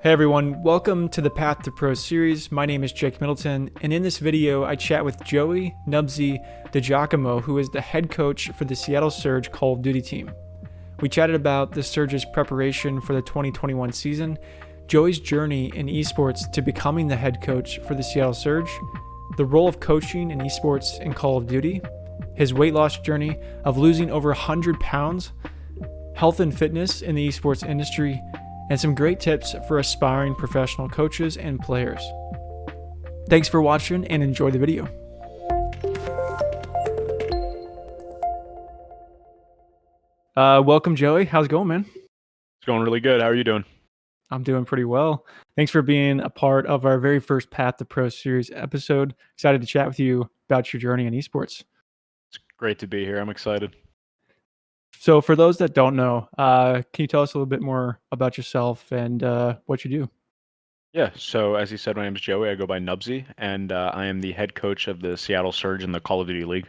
Hey everyone, welcome to the Path to Pro series. My name is Jake Middleton, and in this video, I chat with Joey, Nubzy, DiGiacomo, who is the head coach for the Seattle Surge Call of Duty team. We chatted about the Surge's preparation for the 2021 season, Joey's journey in esports to becoming the head coach for the Seattle Surge, the role of coaching in esports in Call of Duty, his weight loss journey of losing over 100 pounds, health and fitness in the esports industry, and some great tips for aspiring professional coaches and players. Thanks for watching and enjoy the video. Welcome, Joey. How's it going, man? It's going really good. How are you doing? I'm doing pretty well. Thanks for being a part of our very first Path to Pro series episode. Excited to chat with you about your journey in esports. It's great to be here. I'm excited. So for those that don't know, can you tell us a little bit more about yourself and what you do? Yeah, so as you said, my name is Joey. I go by Nubzy, and I am the head coach of the Seattle Surge in the Call of Duty League.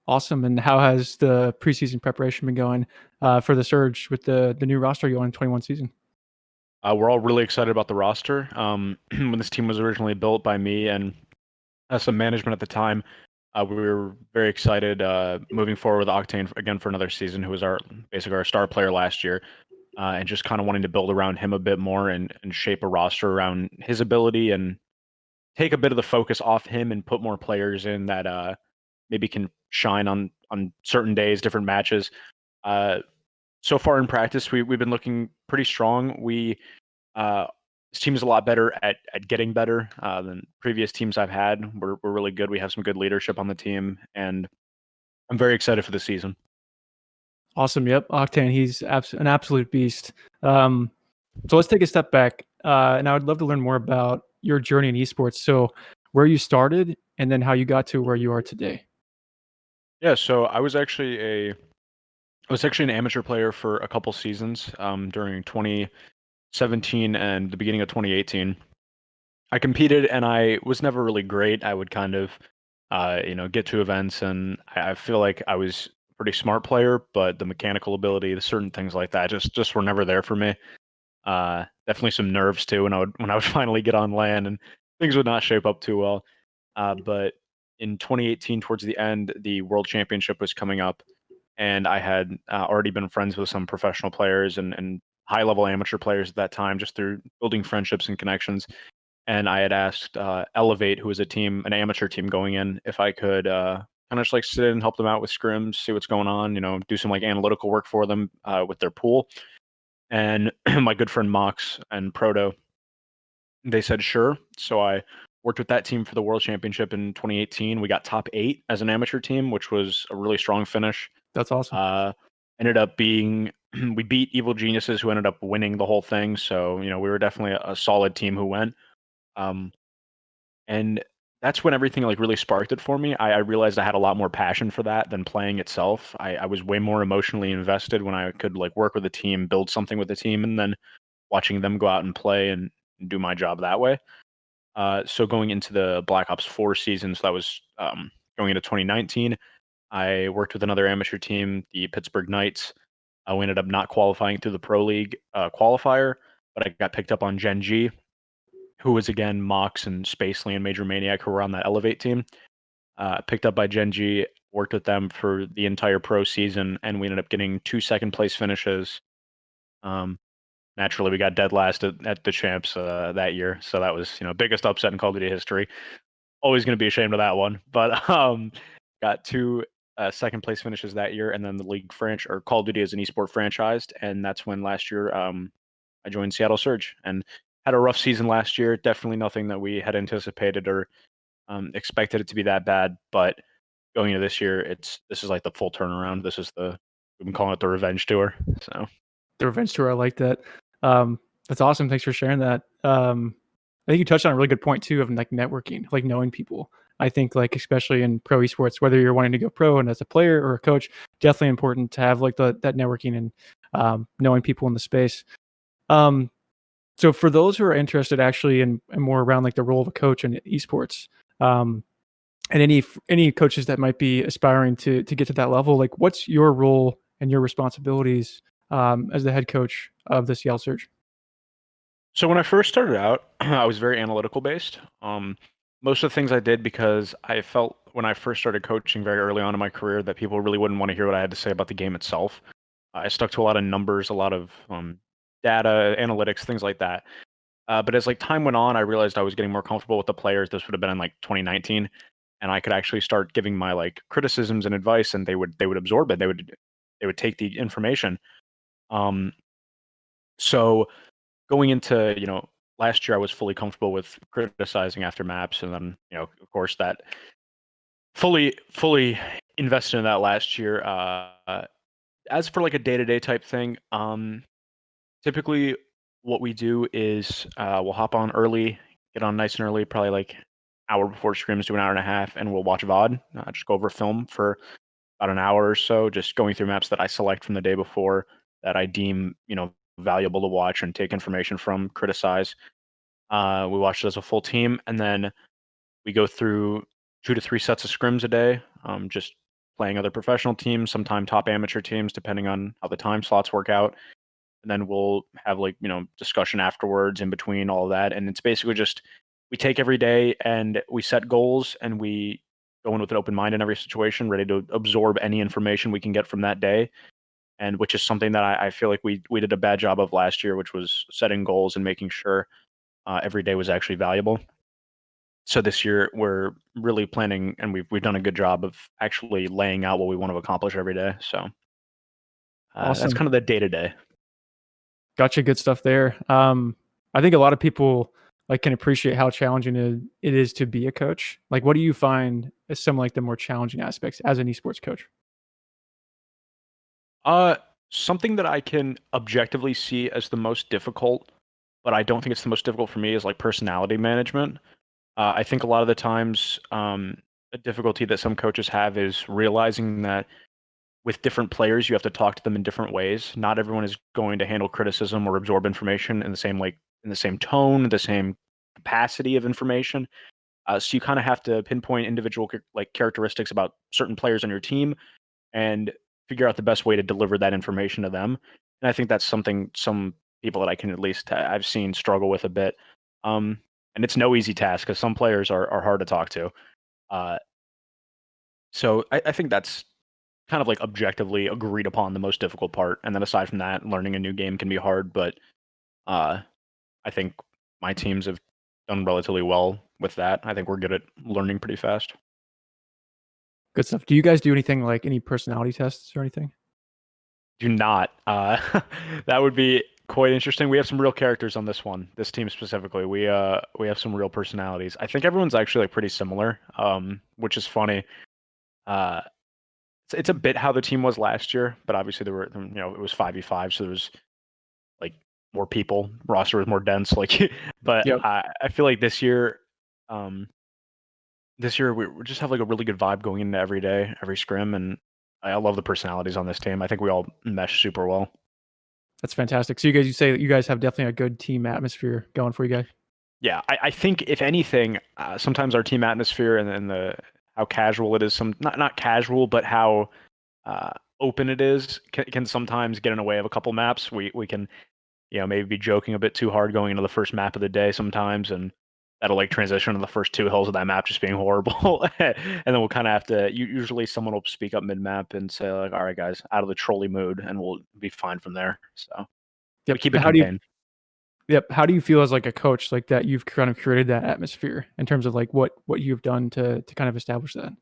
Awesome. And how has the preseason preparation been going for the Surge with the new roster going in 21 season? We're all really excited about the roster. When this team was originally built by me and some management at the time, we were very excited moving forward with Octane again for another season, who was basically our star player last year. And just kind of wanting to build around him a bit more and shape a roster around his ability and take a bit of the focus off him and put more players in that maybe can shine on certain days, different matches. So far in practice, we've been looking pretty strong. This team is a lot better at getting better than previous teams I've had. We're really good. We have some good leadership on the team, and I'm very excited for the season. Awesome. Yep. Octane, he's an absolute beast. So let's take a step back. And I would love to learn more about your journey in esports. So where you started and then how you got to where you are today. Yeah, so I was actually an amateur player for a couple seasons during 2017 and the beginning of 2018. I competed and I was never really great. I would kind of, get to events and I feel like I was a pretty smart player, but the mechanical ability, the certain things like that, just were never there for me. Definitely some nerves too when I would finally get on LAN and things would not shape up too well. But in 2018, towards the end, the World Championship was coming up, and I had already been friends with some professional players and high level amateur players at that time, just through building friendships and connections. And I had asked Elevate, who was an amateur team going in, if I could kind of just like sit in and help them out with scrims, see what's going on, do some like analytical work for them with their pool. And my good friend Mox and Proto, they said sure. So I worked with that team for the World Championship in 2018. We got top 8 as an amateur team, which was a really strong finish. That's awesome. Ended up being we beat Evil Geniuses, who ended up winning the whole thing. So we were definitely a solid team who went. And that's when everything like really sparked it for me. I realized I had a lot more passion for that than playing itself. I was way more emotionally invested when I could like work with a team, build something with a team, and then watching them go out and play and do my job that way. So going into the Black Ops 4 season, so that was going into 2019, I worked with another amateur team, the Pittsburgh Knights. We ended up not qualifying through the Pro League qualifier, but I got picked up on Gen G, who was again Mox and Spacely and Major Maniac, who were on that Elevate team. Picked up by Gen G, worked with them for the entire pro season, and we ended up getting 2 second place finishes. Naturally, we got dead last at the champs that year, so that was biggest upset in Call of Duty history. Always going to be ashamed of that one, but got 2 second place finishes that year, and then the league or Call of Duty as an esport franchised, and that's when last year I joined Seattle Surge and had a rough season last year. Definitely nothing that we had anticipated or expected it to be that bad, but going into this year, this is like the full turnaround. We've been calling it the revenge tour. So the revenge tour, I like that. That's awesome. Thanks for sharing that. I think you touched on a really good point too of like networking, like knowing people. I think like especially in pro esports, whether you're wanting to go pro and as a player or a coach, definitely important to have like that networking and knowing people in the space. So for those who are interested actually in more around like the role of a coach in esports, and any coaches that might be aspiring to get to that level, like what's your role and your responsibilities as the head coach of the Seattle Surge? So when I first started out, I was very analytical based. Most of the things I did because I felt when I first started coaching very early on in my career that people really wouldn't want to hear what I had to say about the game itself. I stuck to a lot of numbers, a lot of data, analytics, things like that. But as like time went on, I realized I was getting more comfortable with the players. This would have been in like 2019, and I could actually start giving my like criticisms and advice, and they would absorb it. They would take the information. Um, so going into last year, I was fully comfortable with criticizing after maps, and then of course that fully invested in that last year. As for like a day to day type thing, typically what we do is we'll hop on early, get on nice and early, probably like hour before scrims, do an hour and a half, and we'll watch VOD. Just go over film for about an hour or so, just going through maps that I select from the day before that I deem valuable to watch and take information from, criticize. We watch it as a full team, and then we go through 2 to 3 sets of scrims a day, just playing other professional teams, sometime top amateur teams, depending on how the time slots work out. And then we'll have like discussion afterwards in between all of that, and it's basically just we take every day and we set goals and we go in with an open mind in every situation, ready to absorb any information we can get from that day. And which is something that I feel like we did a bad job of last year, which was setting goals and making sure every day was actually valuable. So this year we're really planning, and we've done a good job of actually laying out what we want to accomplish every day. So that's Awesome. kind of the day to day. Gotcha. Good stuff there. I think a lot of people like can appreciate how challenging it is to be a coach. Like, what do you find as some like the more challenging aspects as an esports coach? Uh, Something that I can objectively see as the most difficult, but I don't think it's the most difficult for me, is like personality management. I think a lot of the times, a difficulty that some coaches have is realizing that with different players, you have to talk to them in different ways. Not everyone is going to handle criticism or absorb information in the same in the same tone, the same capacity of information. So you kind of have to pinpoint individual like characteristics about certain players on your team and figure out the best way to deliver that information to them. And I think that's something some people that I can at least I've seen struggle with a bit. And it's no easy task because some players are hard to talk to. Uh, so I think that's kind of like objectively agreed upon the most difficult part. And then aside from that, learning a new game can be hard, but uh, I think my teams have done relatively well with that. I think we're good at learning pretty fast. Good stuff. Do you guys do anything like any personality tests or anything? Do not. That would be quite interesting. We have some real characters on this one, this team specifically. We have some real personalities. I think everyone's actually like pretty similar, which is funny. Uh, it's a bit how the team was last year, but obviously there were it was 5v5, so there was like more people. Roster was more dense. Like, but Yep. I feel like um, this year we just have like a really good vibe going into every day, every scrim, and I love the personalities on this team. I think we all mesh super well. That's fantastic. So you say that you guys have definitely a good team atmosphere going for you guys. Yeah, I think if anything, sometimes our team atmosphere and the how casual it is, not casual, but how open it is, can sometimes get in the way of a couple maps. We can maybe be joking a bit too hard going into the first map of the day sometimes, and that'll like transition to the first 2 hills of that map just being horrible, and then we'll kind of have to. Usually, someone will speak up mid map and say like, "All right, guys, out of the trolley mood," and we'll be fine from there. So we Yep. keep it contained. How do you feel as like a coach like that you've kind of created that atmosphere in terms of like what you've done to kind of establish that? It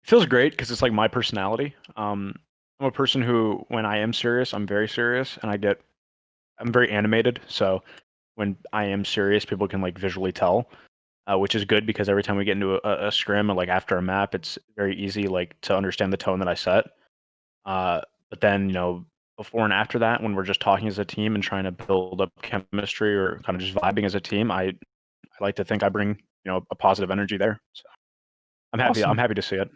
feels great because it's like my personality. I'm a person who, when I am serious, I'm very serious, and I'm very animated. So when I am serious, people can like visually tell, which is good because every time we get into a scrim or like after a map, it's very easy like to understand the tone that I set. Uh, but then before and after that, when we're just talking as a team and trying to build up chemistry or kind of just vibing as a team, I like to think I bring a positive energy there. So I'm happy. I'm Awesome. happy to see it.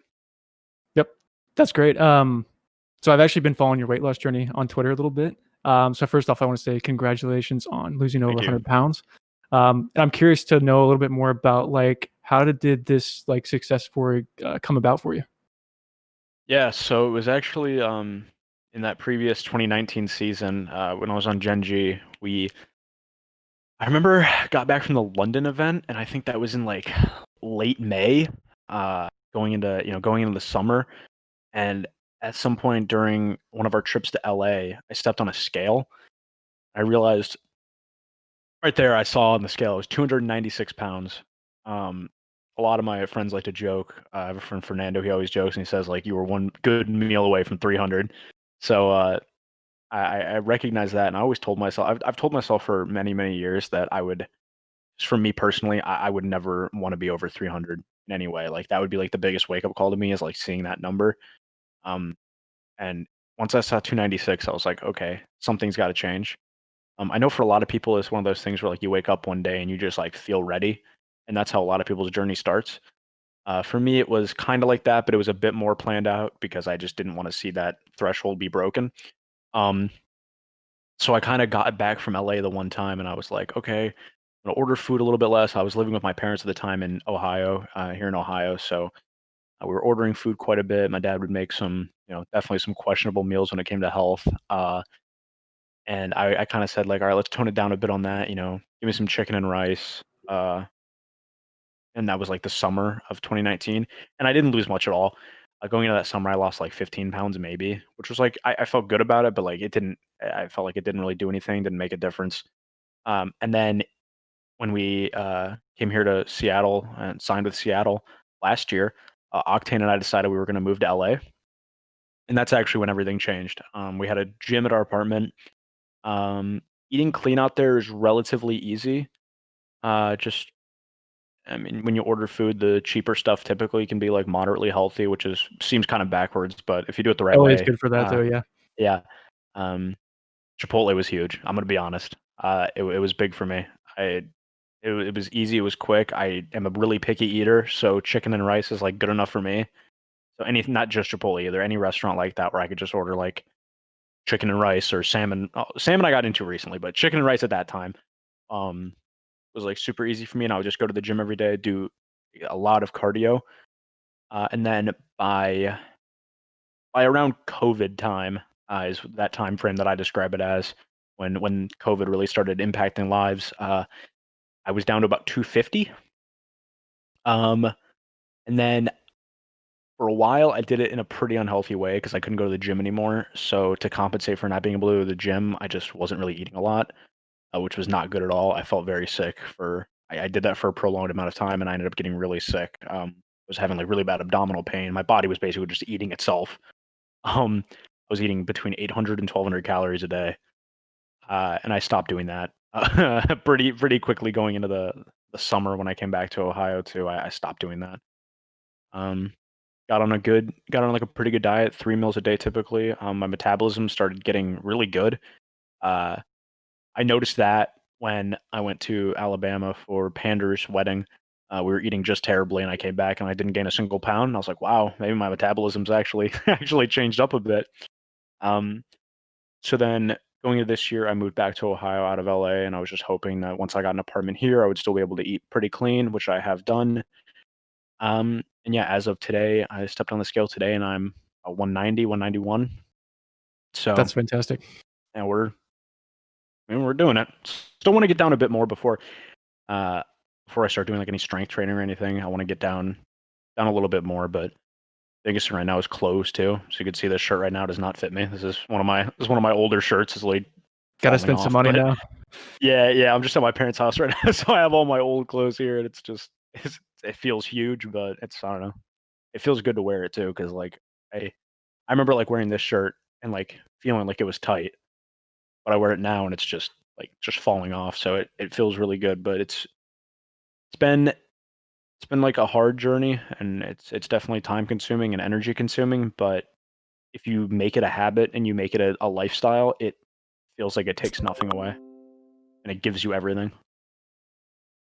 Yep. That's great. So I've actually been following your weight loss journey on Twitter a little bit. So first off, I want to say congratulations on losing over Thank you. 100 pounds. And I'm curious to know a little bit more about like how did this like success for come about for you? Yeah, so it was actually in that previous 2019 season when I was on Gen G, I remember got back from the London event, and I think that was in like late May, going into the summer. And at some point during one of our trips to LA, I stepped on a scale. I realized right there, I saw on the scale it was 296 pounds. Um, a lot of my friends like to joke. I have a friend Fernando. He always jokes and he says like you were one good meal away from 300. So I recognize that, and I always told myself I've told myself for many years that I would, just for me personally, I would never want to be over 300 in any way. Like that would be like the biggest wake up call to me is like seeing that number. Um, and once I saw 296, I was like, okay, something's got to change. I know for a lot of people, it's one of those things where like you wake up one day and you just like feel ready, and that's how a lot of people's journey starts. For me, it was kind of like that, but it was a bit more planned out because I just didn't want to see that threshold be broken. Um, so I kind of got back from LA the one time, and I was like, okay, I'm gonna order food a little bit less. I was living with my parents at the time in Ohio, here in Ohio, so we were ordering food quite a bit. My dad would make some, definitely some questionable meals when it came to health. And I kind of said like, all right, let's tone it down a bit on that. Give me some chicken and rice. And that was like the summer of 2019, and I didn't lose much at all. Going into that summer, I lost like 15 pounds maybe, which was like I felt good about it, but like it didn't. I felt like it didn't really do anything, didn't make a difference. And then when we came here to Seattle and signed with Seattle last year, Octane and I decided we were going to move to LA, and that's actually when everything changed. We had a gym at our apartment. Um, Eating clean out there is relatively easy. Just I mean, when you order food, the cheaper stuff typically can be like moderately healthy, which is seems kind of backwards, but if you do it the right LA is way, good for that though, yeah. yeah. Um, Chipotle was huge. I'm gonna be honest. It was big for me. It was easy. It was quick. I am a really picky eater, so chicken and rice is like good enough for me. So anything, not just Chipotle either. Any restaurant like that where I could just order like chicken and rice or salmon. Oh, salmon I got into recently, but chicken and rice at that time. Um, was like super easy for me, and I would just go to the gym every day, do a lot of cardio, and then by around COVID time is that time frame that I describe it as when COVID really started impacting lives. I was down to about 250, um, and then for a while I did it in a pretty unhealthy way because I couldn't go to the gym anymore. So to compensate for not being able to go to the gym, I just wasn't really eating a lot, which was not good at all. I felt very sick for. I did that for a prolonged amount of time, and I ended up getting really sick. Was having like really bad abdominal pain. My body was basically just eating itself. I was eating between 800 and 1,200 calories a day, and I stopped doing that pretty quickly going into the summer when I came back to Ohio too. I stopped doing that. Um, got on like a pretty good diet, 3 meals a day typically. My metabolism started getting really good. Uh, I noticed that when I went to Alabama for Pander's wedding. We were eating just terribly, and I came back and I didn't gain a single pound. And I was like, "Wow, maybe my metabolism's actually actually changed up a bit." Um, so then going into this year, I moved back to Ohio out of LA, and I was just hoping that once I got an apartment here, I would still be able to eat pretty clean, which I have done. And yeah, as of today, I stepped on the scale today, and I'm 190, 191. So That's fantastic. yeah, we're doing it. Still want to get down a bit more uh, before I start doing like any strength training or anything. I want to get down a little bit more, but biggest thing right now is clothes too. So you can see this shirt right now does not fit me. This is one of my older shirts. It's like Gotta falling spend some off. money But now. yeah, I'm just at my parents' house right now, so I have all my old clothes here, and it feels huge, but it's I don't know. It feels good to wear it too, because like I remember like wearing this shirt and like feeling like it was tight, but I wear it now and it's just falling off. So it feels really good, but it's been like a hard journey, and it's definitely time consuming and energy consuming, but if you make it a habit and you make it a lifestyle, it feels like it takes nothing away and it gives you everything.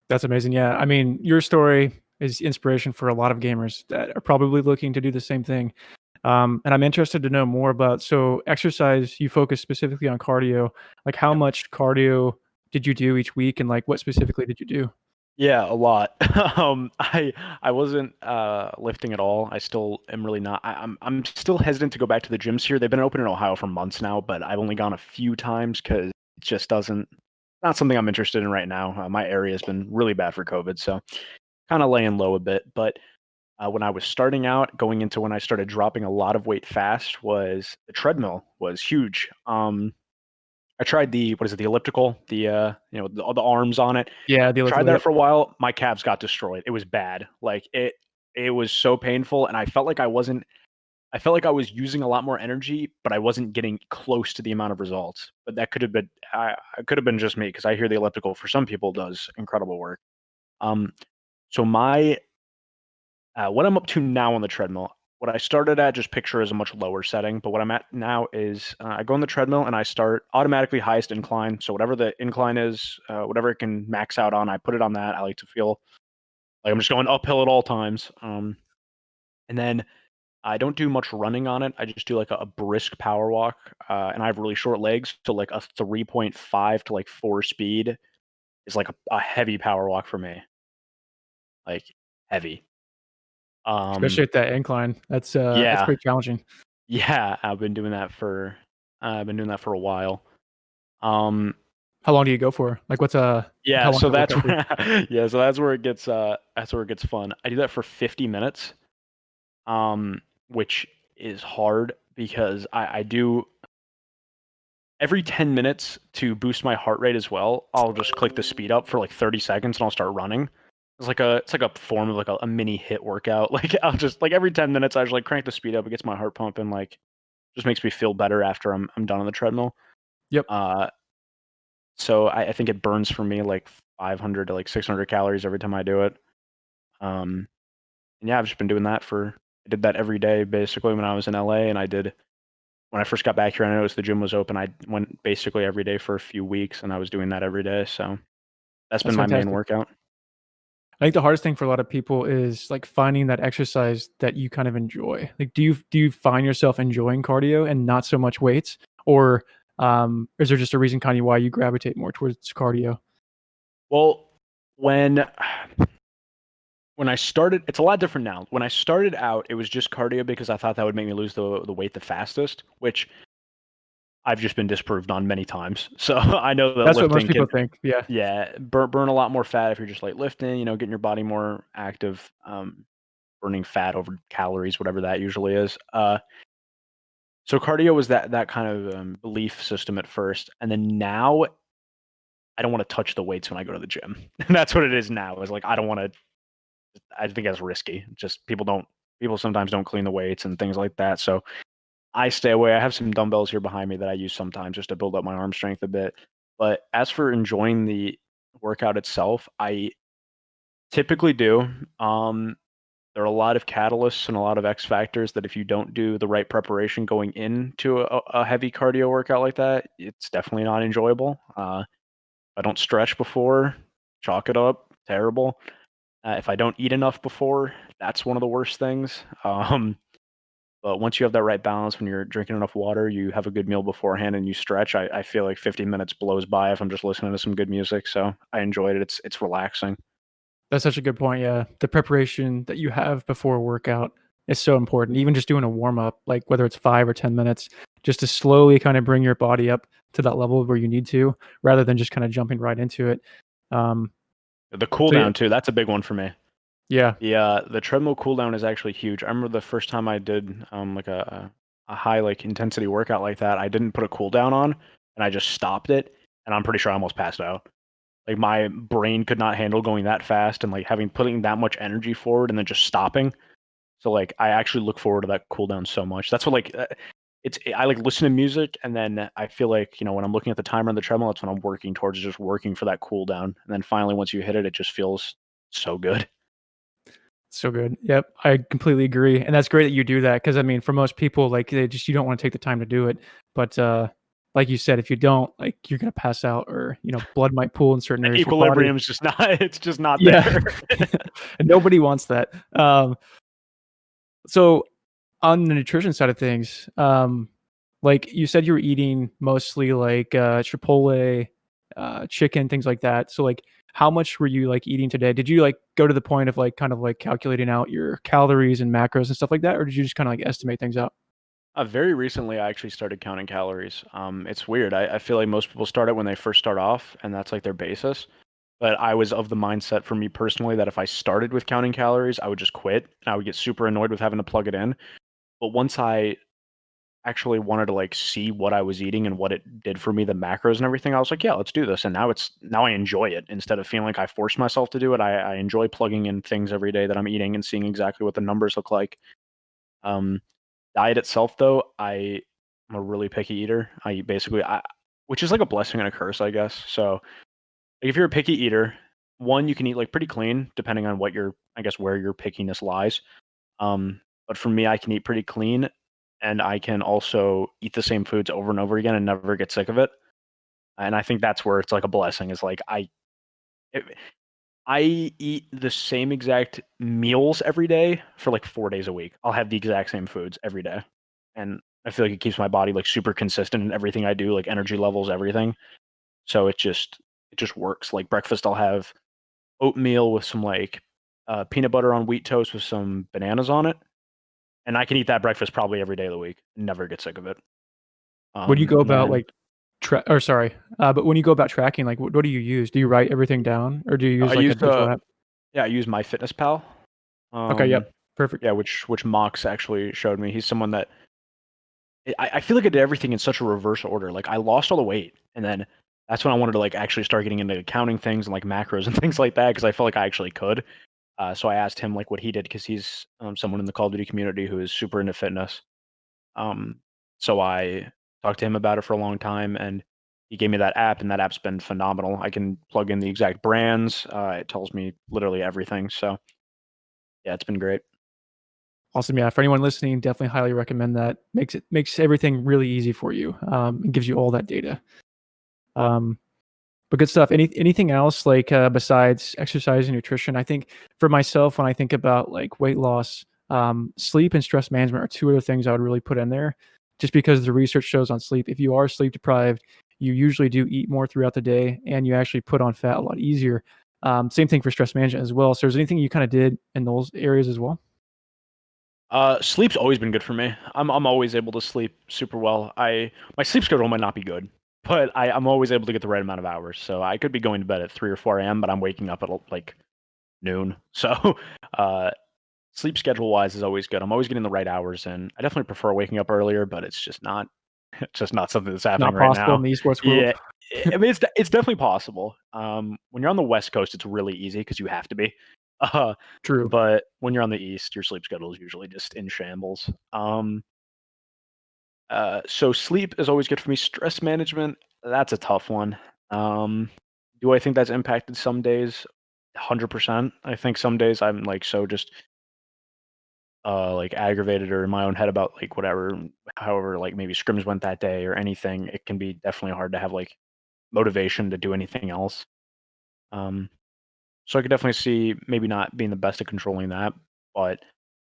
That's amazing. Yeah. I mean, your story is inspiration for a lot of gamers that are probably looking to do the same thing. And I'm interested to know more about so exercise, you focus specifically on cardio. Like how Yep. much cardio did you do each week and like what specifically did you do? Yeah, a lot. I wasn't lifting at all. I still am really not. I'm still hesitant to go back to the gyms here. They've been open in Ohio for months now, but I've only gone a few times because it just doesn't. not something I'm interested in right now. My area has been really bad for COVID, so kind of laying low a bit. But when I was starting out, going into when I started dropping a lot of weight fast, was the treadmill was huge. I tried the what is it, the elliptical, all the arms on it. Yeah, the Tried elliptical. that Yep. for a while. My calves got destroyed. It was bad. Like it was so painful, and I felt like I wasn't. I felt like I was using a lot more energy, but I wasn't getting close to the amount of results. But that could have been. I could have been just me because I hear the elliptical for some people does incredible work. Um, so my what I'm up to now on the treadmill, what I started at, just picture as a much lower setting, but what I'm at now is I go on the treadmill and I start automatically highest incline. So whatever the incline is, whatever it can max out on, I put it on that. I like to feel like I'm just going uphill at all times. And then I don't do much running on it. I just do like a brisk power walk. And I have really short legs, so like a 3.5 to like 4 speed is like a heavy power walk for me, like heavy. Um, Especially at that incline. That's yeah, pretty challenging. Yeah, I've been doing that for a while. Um, How long do you go for? Like, how yeah, long does so that work that's out for you? where so that's where it gets fun. I do that for 50 minutes, which is hard because I do every 10 minutes to boost my heart rate as well. I'll just click the speed up for like 30 seconds and I'll start running. It's like a form of like a mini hit workout. Like I'll just like every 10 minutes I just like crank the speed up. It gets my heart pumping. Like just makes me feel better after I'm done on the treadmill. Yep. Uh, so I think it burns for me like 500 to like 600 calories every time I do it. Um, and yeah, I've just been doing that I did that every day basically when I was in LA, and I did when I first got back here. I noticed the gym was open. I went basically every day for a few weeks, and I was doing that every day. So that's been That's my main fantastic. workout. I think the hardest thing for a lot of people is like finding that exercise that you kind of enjoy. Like, do you find yourself enjoying cardio and not so much weights, or is there just a reason kind of why you gravitate more towards cardio? Well, when when I started, it's a lot different now. When I started out, it was just cardio because I thought that would make me lose the weight the fastest, which I've just been disproved on many times. So I know that That's what most lifting people can, think. Yeah, yeah, burn a lot more fat if you're just like lifting, getting your body more active, burning fat over calories, whatever that usually is. So cardio was that kind of belief system at first, and then now I don't want to touch the weights when I go to the gym. And that's what it is now. Is like I don't want to. I think that's risky. Just people sometimes don't clean the weights and things like that. So I stay away. I have some dumbbells here behind me that I use sometimes just to build up my arm strength a bit. But as for enjoying the workout itself, I typically do. There are a lot of catalysts and a lot of X factors that if you don't do the right preparation going into a heavy cardio workout like that, it's definitely not enjoyable. I don't stretch before, chalk it up, terrible. If I don't eat enough before, that's one of the worst things. But once you have that right balance, when you're drinking enough water, you have a good meal beforehand, and you stretch. I feel like 50 minutes blows by if I'm just listening to some good music. So I enjoyed it. It's relaxing. that's such a good point. Yeah, the preparation that you have before a workout is so important. Even just doing a warm up, like whether it's 5 or 10 minutes, just to slowly kind of bring your body up to that level where you need to, rather than just kind of jumping right into it. Um, The cool so yeah, down too. That's a big one for me. yeah, The treadmill cooldown is actually huge. I remember the first time I did like a high like intensity workout like that, I didn't put a cooldown on and I just stopped it, and I'm pretty sure I almost passed out. Like my brain could not handle going that fast and like putting that much energy forward and then just stopping. So like I actually look forward to that cooldown so much. That's what I like listen to music, and then I feel like, when I'm looking at the timer on the treadmill, that's when I'm working towards just working for that cooldown. And then finally once you hit it, it just feels so good. so good. Yep, I completely agree, and that's great that you do that because I mean, for most people, like you don't want to take the time to do it, but like you said, if you don't, like you're gonna pass out, or blood might pool in certain areas of your body. Equilibrium is just not it's just not Yeah, there. and nobody wants that. So on the nutrition side of things, like you said, you were eating mostly like Chipotle, chicken, things like that. So like, how much were you like eating today? Did you like go to the point of like kind of like calculating out your calories and macros and stuff like that, or did you just kind of like estimate things out? Very recently, I actually started counting calories. It's weird. I feel like most people start it when they first start off, and that's like their basis. But I was of the mindset for me personally that if I started with counting calories, I would just quit and I would get super annoyed with having to plug it in. But once I actually wanted to like see what I was eating and what it did for me, the macros and everything, I was like, yeah, let's do this. And now I enjoy it instead of feeling like I forced myself to do it. I enjoy plugging in things every day that I'm eating and seeing exactly what the numbers look like. Um, Diet itself, though, I'm a really picky eater. I eat basically, which is like a blessing and a curse, I guess. So, like, if you're a picky eater, one, you can eat like pretty clean, depending on what your, I guess, where your pickiness lies. But for me, I can eat pretty clean, and I can also eat the same foods over and over again and never get sick of it. And I think that's where it's like a blessing. Is like it, I eat the same exact meals every day for like 4 days a week. I'll have the exact same foods every day. And I feel like it keeps my body like super consistent in everything I do, like energy levels, everything. So it just works. Like breakfast, I'll have oatmeal with some like peanut butter on wheat toast with some bananas on it, and I can eat that breakfast probably every day of the week. Never get sick of it. When you go And about then like but when you go about tracking, like what do you use? Do you write everything down or do you I use like a use digital app? yeah, I use MyFitnessPal. Okay, Um, yep. Perfect. yeah, which Mox actually showed me. He's someone that I feel like I did everything in such a reverse order. Like I lost all the weight, and then that's when I wanted to like actually start getting into accounting things and like macros and things like that because I felt like I actually could. So I asked him like what he did because he's someone in the Call of Duty community who is super into fitness. Um, so I talked to him about it for a long time, and he gave me that app, and that app's been phenomenal. I can plug in the exact brands. It tells me literally everything. So yeah, it's been great. Awesome. Yeah. For anyone listening, definitely highly recommend that. Makes everything really easy for you. And gives you all that data. Um, but good stuff. Anything else like besides exercise and nutrition? I think for myself, when I think about like weight loss, sleep and stress management are two other things I would really put in there. Just because the research shows on sleep, if you are sleep deprived, you usually do eat more throughout the day, and you actually put on fat a lot easier. Same thing for stress management as well. So, is there anything you kind of did in those areas as well? Sleep's always been good for me. I'm always able to sleep super well. My sleep schedule might not be good, but I'm always able to get the right amount of hours. So I could be going to bed at 3 or 4 a.m., but I'm waking up at like noon. So uh, sleep schedule wise is always good. I'm always getting the right hours in. I definitely prefer waking up earlier, but it's just not it's just not something that's happening Not right possible in now. the esports world. Yeah, I mean it's definitely possible. When you're on the West Coast, it's really easy because you have to be. Uh, True. but when you're on the East, your sleep schedule is usually just in shambles. So sleep is always good for me. Stress management, that's a tough one. Um, do I think that's impacted some days? 100%. I think some days I'm like so just like aggravated or in my own head about like whatever, however, like maybe scrims went that day or anything. It can be definitely hard to have like motivation to do anything else. Um, so I could definitely see maybe not being the best at controlling that, but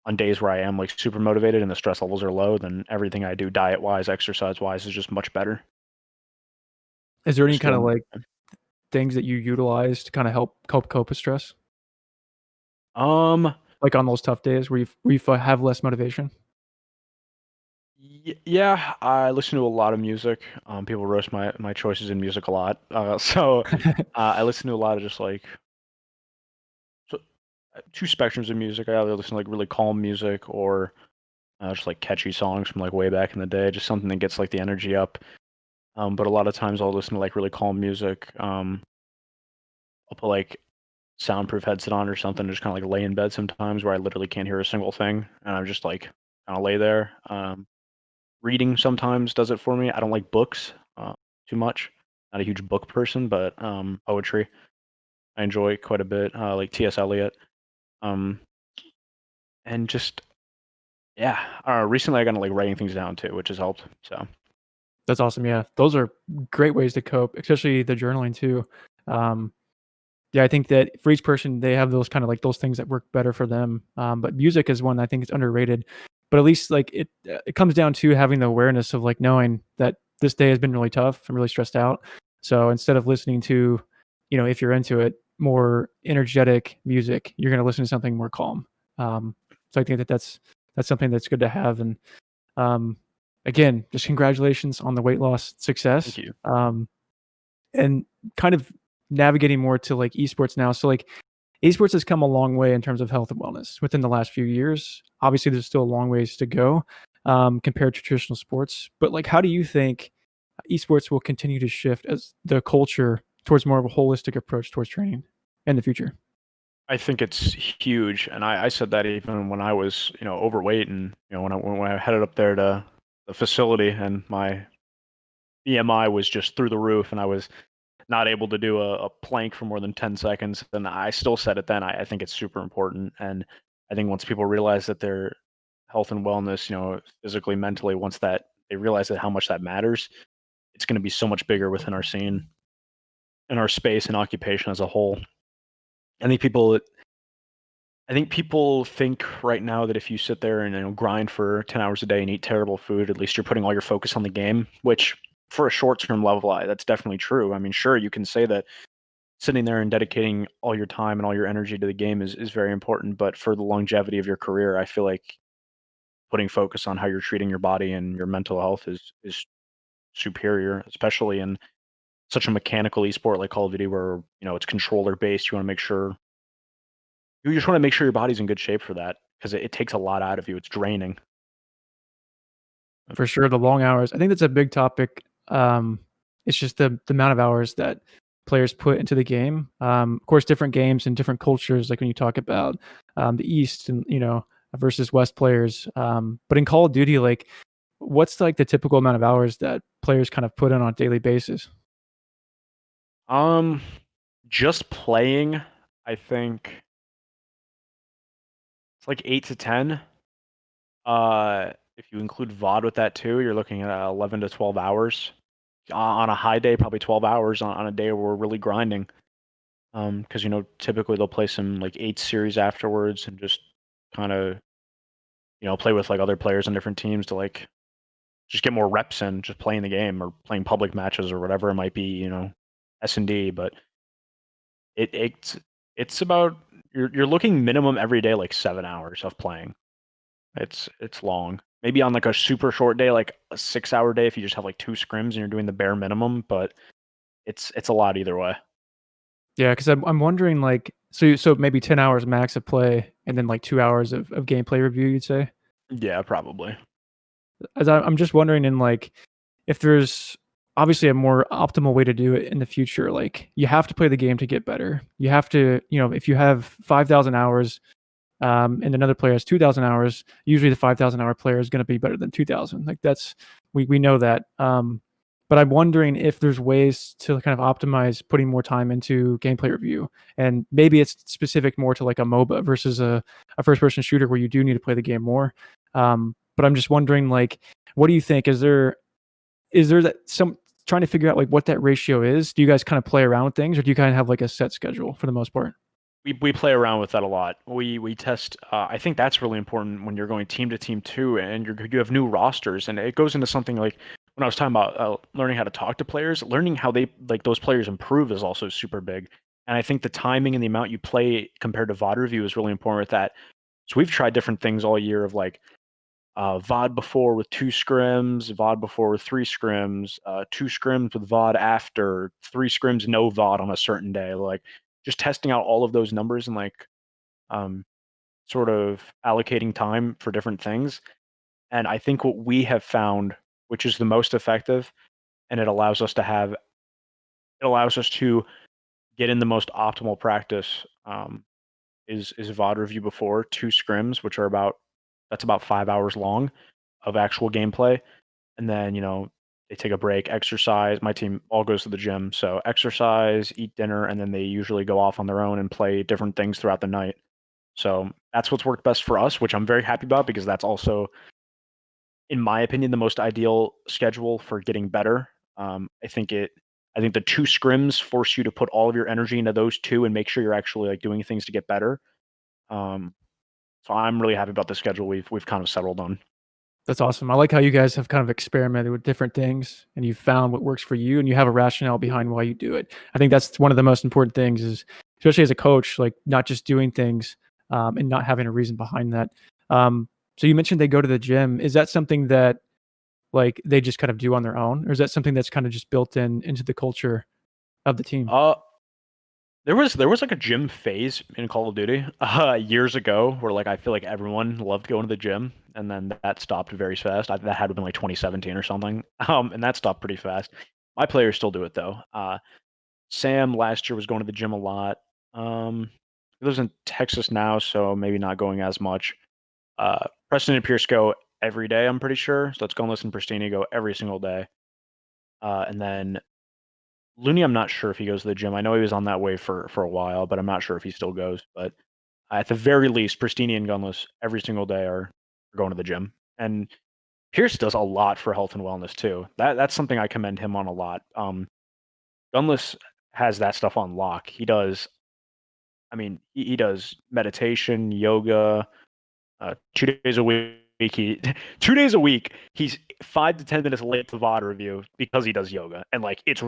on days where I am like super motivated and the stress levels are low, then everything I do diet wise, exercise wise is just much better. Is there any Just kind of feeling like things that you utilize to kind of help cope with stress? um Like on those tough days where you have less motivation? yeah, I listen to a lot of music. People roast my choices in music a lot. I listen to a lot of just like so, two spectrums of music. I either listen to like really calm music or just like catchy songs from like way back in the day, just something that gets like the energy up. But a lot of times I'll listen to like really calm music. I'll put like soundproof headset on or something, just kind of like lay in bed sometimes where I literally can't hear a single thing, and I'm just like kind of lay there. Reading sometimes does it for me. I don't like books too much. Not a huge book person, but poetry I enjoy quite a bit, like T.S. Eliot. Um, and just yeah, I don't know. Recently I got into like writing things down too, which has helped. So That's awesome, yeah. Those are great ways to cope, especially the journaling too. Um, yeah, I think that for each person, they have those kind of like those things that work better for them. But music is one I think is underrated. But at least like it comes down to having the awareness of like knowing that this day has been really tough. I'm really stressed out. So instead of listening to, if you're into it, more energetic music, you're going to listen to something more calm. So I think that that's something that's good to have. And again, just congratulations on the weight loss Thank success. you. And kind of navigating more to like esports now. So like esports has come a long way in terms of health and wellness within the last few years. Obviously, there's still a long ways to go compared to traditional sports. But like, how do you think esports will continue to shift as the culture towards more of a holistic approach towards training in the future? I think it's huge, and I said that even when I was, overweight, and when I headed up there to the facility, and my BMI was just through the roof, and I was not able to do a plank for more than 10 seconds. And I still said it then. I think it's super important, and I think once people realize that their health and wellness, physically, mentally, once that they realize that how much that matters, it's going to be so much bigger within our scene and our space and occupation as a whole. I think people I think people think right now that if you sit there and grind for 10 hours a day and eat terrible food, at least you're putting all your focus on the game, which for a short-term level, that's definitely true. I mean, sure, you can say that sitting there and dedicating all your time and all your energy to the game is very important, but for the longevity of your career, I feel like putting focus on how you're treating your body and your mental health is superior, especially in such a mechanical esport like Call of Duty where, it's controller based. You just want to make sure your body's in good shape for that because it takes a lot out of you. It's draining. For sure, the long hours. I think that's a big topic. It's just the amount of hours that players put into the game. Of course, different games and different cultures, like when you talk about the East and versus West players. But in Call of Duty, like, what's like the typical amount of hours that players kind of put in on a daily basis? Um, just playing, I think it's like 8 to 10. If you include VOD with that too, you're looking at 11 to 12 hours. On a high day, probably 12 hours on a day where we're really grinding. Because typically they'll play some like 8 series afterwards and just kind of play with like other players on different teams to like just get more reps in, just playing the game or playing public matches or whatever it might be, S&D. But it's about you're looking minimum every day like 7 hours of playing. It's long. Maybe on like a super short day, like a 6 hour day, if you just have like two scrims and you're doing the bare minimum, but it's a lot either way. Yeah, because I'm wondering like so maybe 10 hours max of play and then like 2 hours of gameplay review, you'd say. Yeah, probably. As I'm just wondering in like if there's obviously a more optimal way to do it in the future. Like you have to play the game to get better. You have to, if you have 5,000 hours and another player has 2,000 hours, usually the 5,000 hour player is going to be better than 2,000. Like that's we know that. But I'm wondering if there's ways to kind of optimize putting more time into gameplay review, and maybe it's specific more to like a MOBA versus a first person shooter where you do need to play the game more. But I'm just wondering, like, what do you think? Is there that some trying to figure out like what that ratio is? Do you guys kind of play around with things, or do you kind of have like a set schedule for the most part? We play around with that a lot. We test. I think that's really important when you're going team to team too, and you have new rosters, and it goes into something like when I was talking about learning how to talk to players, learning how they like those players improve is also super big. And I think the timing and the amount you play compared to VOD review is really important with that. So we've tried different things all year of like VOD before with 2 scrims, VOD before with 3 scrims, 2 scrims with VOD after, 3 scrims no VOD on a certain day. Like just testing out all of those numbers and like um, sort of allocating time for different things. And I think what we have found, which is the most effective, and it allows us to get in the most optimal practice. Is VOD review before 2 scrims, which are that's about 5 hours long of actual gameplay, and then they take a break, exercise. My team all goes to the gym, so exercise, eat dinner, and then they usually go off on their own and play different things throughout the night. So that's what's worked best for us, which I'm very happy about because that's also, in my opinion, the most ideal schedule for getting better. I think the 2 scrims force you to put all of your energy into those two and make sure you're actually like doing things to get better. Um, so I'm really happy about the schedule we've kind of settled on. That's awesome. I like how you guys have kind of experimented with different things and you found what works for you and you have a rationale behind why you do it. I think that's one of the most important things is, especially as a coach, like not just doing things and not having a reason behind that. So you mentioned they go to the gym. Is that something that like they just kind of do on their own, or is that something that's kind of just built into the culture of the team? Uh, there was like a gym phase in Call of Duty years ago where like I feel like everyone loved going to the gym, and then that stopped very fast. That had to been like 2017 or something, and that stopped pretty fast. My players still do it though. Sam last year was going to the gym a lot. He lives in Texas now, so maybe not going as much. Preston and Pierce go every day, I'm pretty sure. So let's go and listen Pristini go every single day. And then Looney, I'm not sure if he goes to the gym. I know he was on that way for a while, but I'm not sure if he still goes. But at the very least, Pristini and Gunless every single day are going to the gym. And Pierce does a lot for health and wellness too. That's something I commend him on a lot. Gunless has that stuff on lock. He does. I mean, he does meditation, yoga, 2 days a week. He 2 days a week. He's 5 to 10 minutes late to VOD review because he does yoga, and like it's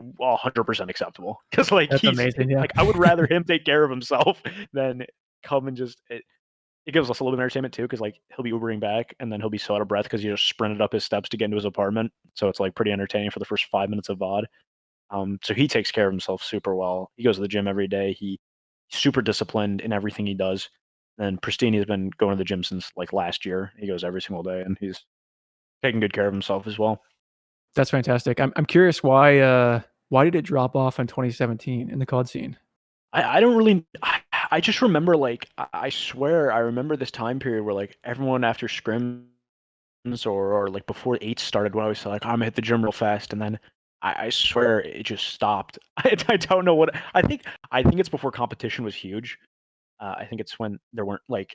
100% acceptable. Because like That's he's amazing. Yeah, like I would rather him take care of himself than come and just. It gives us a little bit of entertainment too, because like he'll be Ubering back, and then he'll be so out of breath because he just sprinted up his steps to get into his apartment. So it's like pretty entertaining for the first 5 minutes of VOD. So he takes care of himself super well. He goes to the gym every day. He's super disciplined in everything he does. And Pristine has been going to the gym since like last year. He goes every single day, and he's taking good care of himself as well. that's fantastic. I'm curious why did it drop off in 2017 in the COD scene? I don't really. I just remember like I swear I remember this time period where like everyone after scrims or like before eight started when I was like, I'm gonna hit the gym real fast, and then I swear it just stopped. I don't know what I think it's before competition was huge. I think it's when there weren't like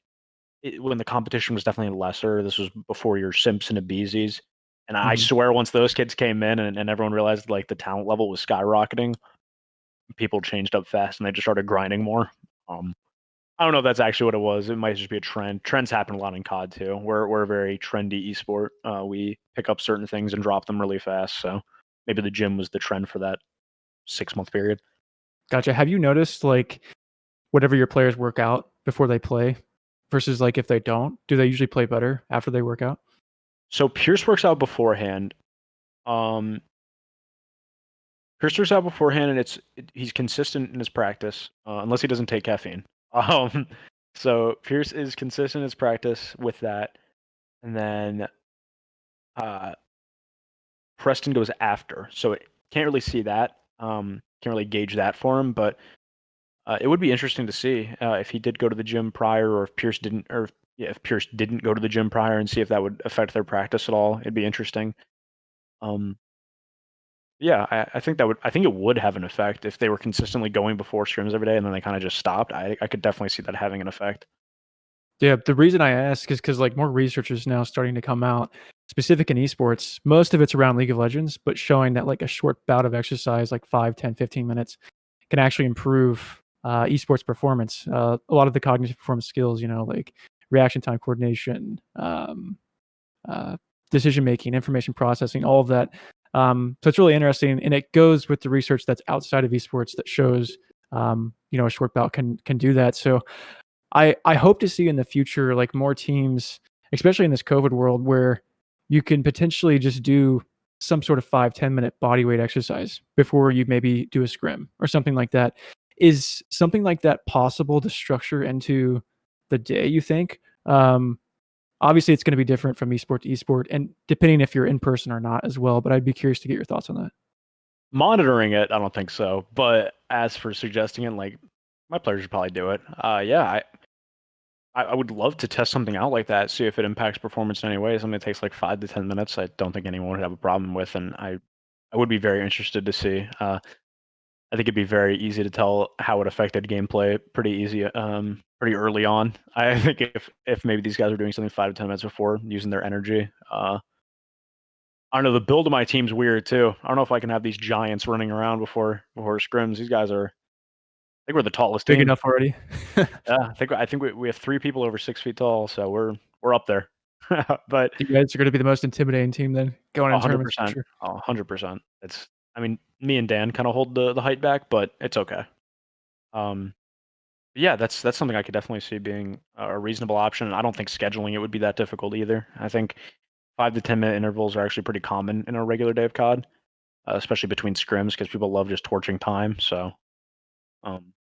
when the competition was definitely lesser. This was before your Simpson and Beezy's, and I Mhm. swear once those kids came in and everyone realized like the talent level was skyrocketing, people changed up fast and they just started grinding more. Um, I don't know if that's actually what it was. It might just be a trend. Trends happen a lot in COD too. We're a very trendy esport. We pick up certain things and drop them really fast. So maybe the gym was the trend for that 6 month period. Gotcha. Have you noticed like whatever your players work out before they play versus like if they don't, do they usually play better after they work out? So Pierce works out beforehand. Um, Pierce works out beforehand, and he's consistent in his practice, unless he doesn't take caffeine. Um, so Pierce is consistent in his practice with that, and then uh, Preston goes after. So it can't really see that. Can't really gauge that for him, but it would be interesting to see if he did go to the gym prior, or if Pierce didn't, or yeah, if Pierce didn't go to the gym prior, and see if that would affect their practice at all. It'd be interesting. Um, yeah, I think that would. I think it would have an effect if they were consistently going before scrims every day, and then they kind of just stopped. I could definitely see that having an effect. Yeah, the reason I ask is because like more research is now starting to come out, specific in esports. Most of it's around League of Legends, but showing that like a short bout of exercise, like 5, 10, 15 minutes, can actually improve esports performance. A lot of the cognitive performance skills, like reaction time coordination, uh, decision making, information processing, all of that. So it's really interesting, and it goes with the research that's outside of esports that shows, a short bout can do that. So I hope to see in the future like more teams, especially in this COVID world, where you can potentially just do some sort of 5-10 minute body weight exercise before you maybe do a scrim or something like that. Is something like that possible to structure into the day, you think? Obviously, it's going to be different from esport to esport, and depending if you're in person or not as well. But I'd be curious to get your thoughts on that. Monitoring it, I don't think so. But as for suggesting it, like my players should probably do it. Yeah, I would love to test something out like that, see if it impacts performance in any way. Something that takes like 5 to 10 minutes, I don't think anyone would have a problem with, and I would be very interested to see. I think it'd be very easy to tell how it affected gameplay pretty easy, pretty early on. I think if maybe these guys were doing something 5 to 10 minutes before, using their energy. I don't know. The build of my team's weird too. I don't know if I can have these giants running around before scrims. These guys are. I think we're the tallest Big team. enough already. Yeah, I think we have 3 people over 6 feet tall, so we're up there. But You guys are going to be the most intimidating team then going in hundred tournaments for percent, sure. 100%. It's. I mean, me and Dan kind of hold the height back, but it's okay. Um, yeah, that's something I could definitely see being a reasonable option. And I don't think scheduling it would be that difficult either. I think 5 to 10 minute intervals are actually pretty common in a regular day of COD, especially between scrims because people love just torching time. So, um,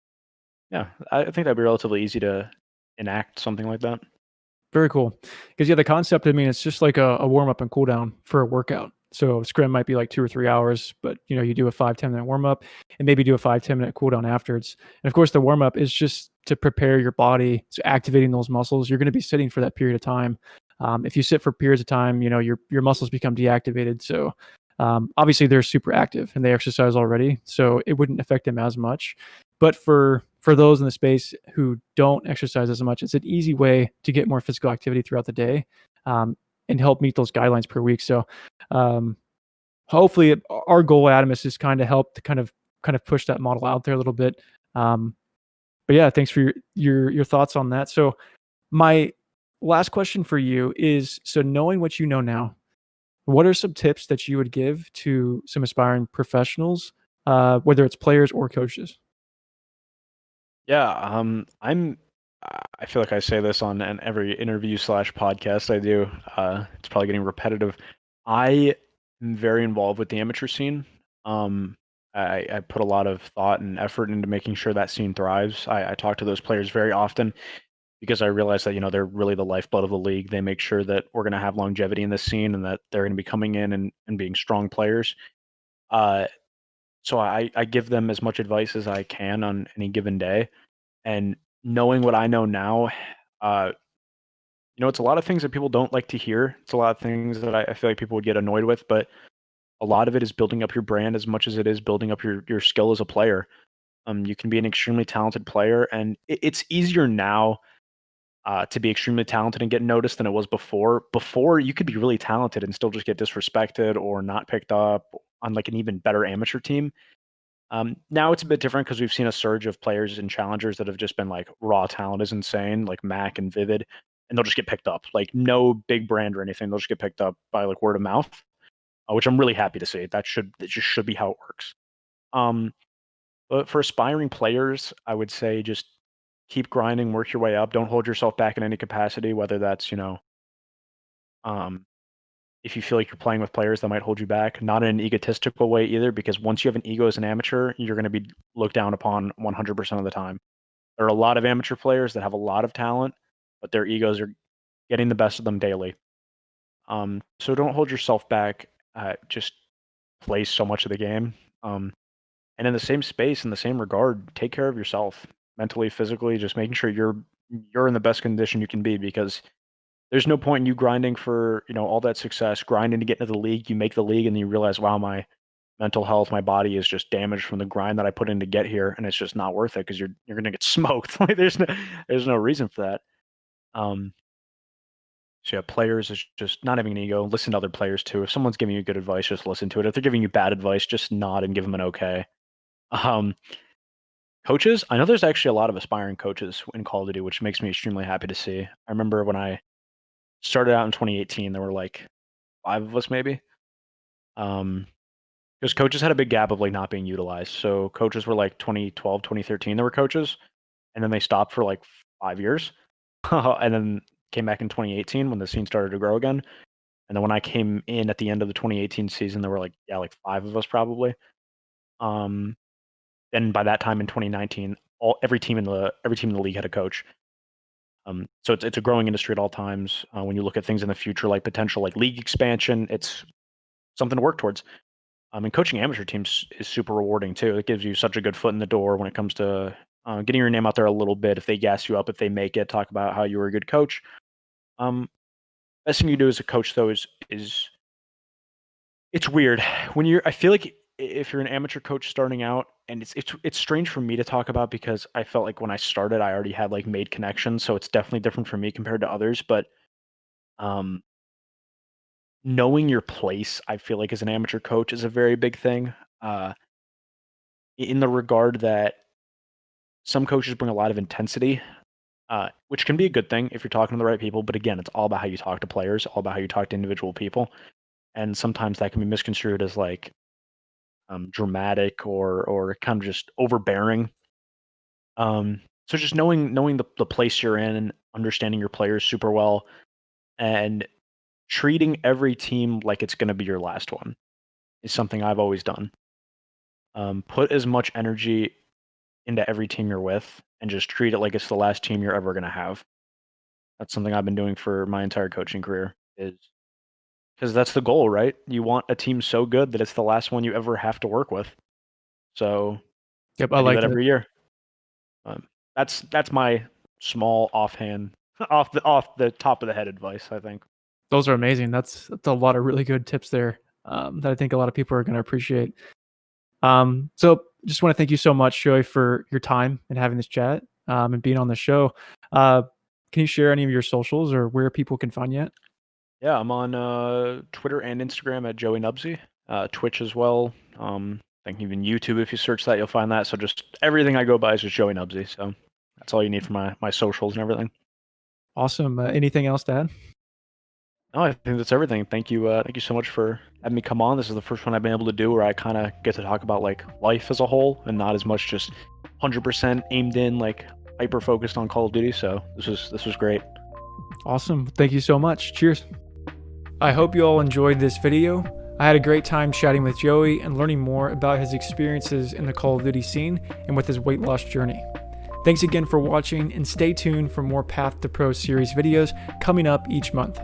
yeah, I think that'd be relatively easy to enact something like that. Very cool. Because yeah, the concept, I mean, it's just like a warm up and cool down for a workout. So scrim might be like 2 or 3 hours, but you do a 5-10 minute warm up and maybe do a 5-10 minute cool down afterwards. And of course, the warm up is just to prepare your body, so activating those muscles. You're going to be sitting for that period of time. If you sit for periods of time, your muscles become deactivated. So obviously they're super active and they exercise already, so it wouldn't affect them as much. But for those in the space who don't exercise as much, it's an easy way to get more physical activity throughout the day, um, and help meet those guidelines per week. So um, hopefully, our goal at Adamas is kind of help to kind of push that model out there a little bit. Um, but yeah, thanks for your thoughts on that. So my last question for you is: so knowing what you know now, what are some tips that you would give to some aspiring professionals, whether it's players or coaches? Yeah, I feel like I say this on every interview slash podcast I do. It's probably getting repetitive. I am very involved with the amateur scene. Um, I put a lot of thought and effort into making sure that scene thrives. I talk to those players very often because I realize that they're really the lifeblood of the league. They make sure that we're going to have longevity in this scene and that they're going to be coming in and being strong players. Uh, so I give them as much advice as I can on any given day. And knowing what I know now, uh, it's a lot of things that people don't like to hear. It's a lot of things that I feel like people would get annoyed with, but a lot of it is building up your brand as much as it is building up your skill as a player. You can be an extremely talented player, and it's easier now to be extremely talented and get noticed than it was before. Before, you could be really talented and still just get disrespected or not picked up on like an even better amateur team. Now it's a bit different because we've seen a surge of players and challengers that have just been like raw talent is insane, like Mac and Vivid, and they'll just get picked up. Like no big brand or anything, they'll just get picked up by like word of mouth, which I'm really happy to see. It just should be how it works. Um, but for aspiring players, I would say just keep grinding, work your way up. Don't hold yourself back in any capacity, whether that's um, if you feel like you're playing with players that might hold you back, not in an egotistical way either, because once you have an ego as an amateur, you're going to be looked down upon 100% of the time. There are a lot of amateur players that have a lot of talent, but their egos are getting the best of them daily. So don't hold yourself back. Just play so much of the game. And in the same space, in the same regard, take care of yourself mentally, physically, just making sure you're in the best condition you can be because there's no point in you grinding for, all that success, grinding to get into the league. You make the league and then you realize, wow, my mental health, my body is just damaged from the grind that I put in to get here, and it's just not worth it because you're gonna get smoked. Like there's no reason for that. Um, so yeah, players is just not having an ego. Listen to other players too. If someone's giving you good advice, just listen to it. If they're giving you bad advice, just nod and give them an okay. Um, Coaches, I know there's actually a lot of aspiring coaches in Call of Duty, which makes me extremely happy to see. I remember when I started out in 2018, there were like 5 of us maybe. Um, because coaches had a big gap of like not being utilized. So coaches were like 2012, 2013, there were coaches, and then they stopped for like 5 years, and then came back in 2018 when the scene started to grow again. And then when I came in at the end of the 2018 season, there were like like 5 of us probably. Um, then by that time in 2019, every team in the league had a coach. So it's a growing industry at all times. When you look at things in the future, like potential like league expansion, it's something to work towards. And coaching amateur teams is super rewarding too. It gives you such a good foot in the door when it comes to getting your name out there a little bit. If they gas you up, if they make it, talk about how you were a good coach. Um, Best thing you do as a coach though is it's weird when you're. I feel like if you're an amateur coach starting out, and it's strange for me to talk about because I felt like when I started, I already had like made connections, so it's definitely different for me compared to others. But um, knowing your place, I feel like as an amateur coach is a very big thing. Uh, in the regard that some coaches bring a lot of intensity, which can be a good thing if you're talking to the right people. But again, it's all about how you talk to players, all about how you talk to individual people, and sometimes that can be misconstrued as like dramatic or kind of just overbearing. So just knowing the place you're in and understanding your players super well, and treating every team like it's going to be your last one is something I've always done. Put as much energy into every team you're with and just treat it like it's the last team you're ever going to have. That's something I've been doing for my entire coaching career, is because that's the goal, right? You want a team so good that it's the last one you ever have to work with. So Yep, I I do like that that. every year. That's my small offhand, off the top of the head advice, I think. Those are amazing. That's a lot of really good tips there, that I think a lot of people are going to appreciate. So just want to thank you so much, Joey, for your time and having this chat, and being on the show. Can you share any of your socials or where people can find you at? Yeah, I'm on Twitter and Instagram at Joey Nubzy, Twitch as well. I think even YouTube, if you search that, you'll find that. So just everything I go by is just Joey Nubzy. So that's all you need for my socials and everything. Awesome. Anything else to add? No, I think that's everything. Thank you so much for having me come on. This is the first one I've been able to do where I kind of get to talk about like life as a whole and not as much just 100% aimed in, like hyper focused on Call of Duty. So this was great. Awesome. Thank you so much. Cheers. I hope you all enjoyed this video. I had a great time chatting with Joey and learning more about his experiences in the Call of Duty scene and with his weight loss journey. Thanks again for watching, and stay tuned for more Path to Pro series videos coming up each month.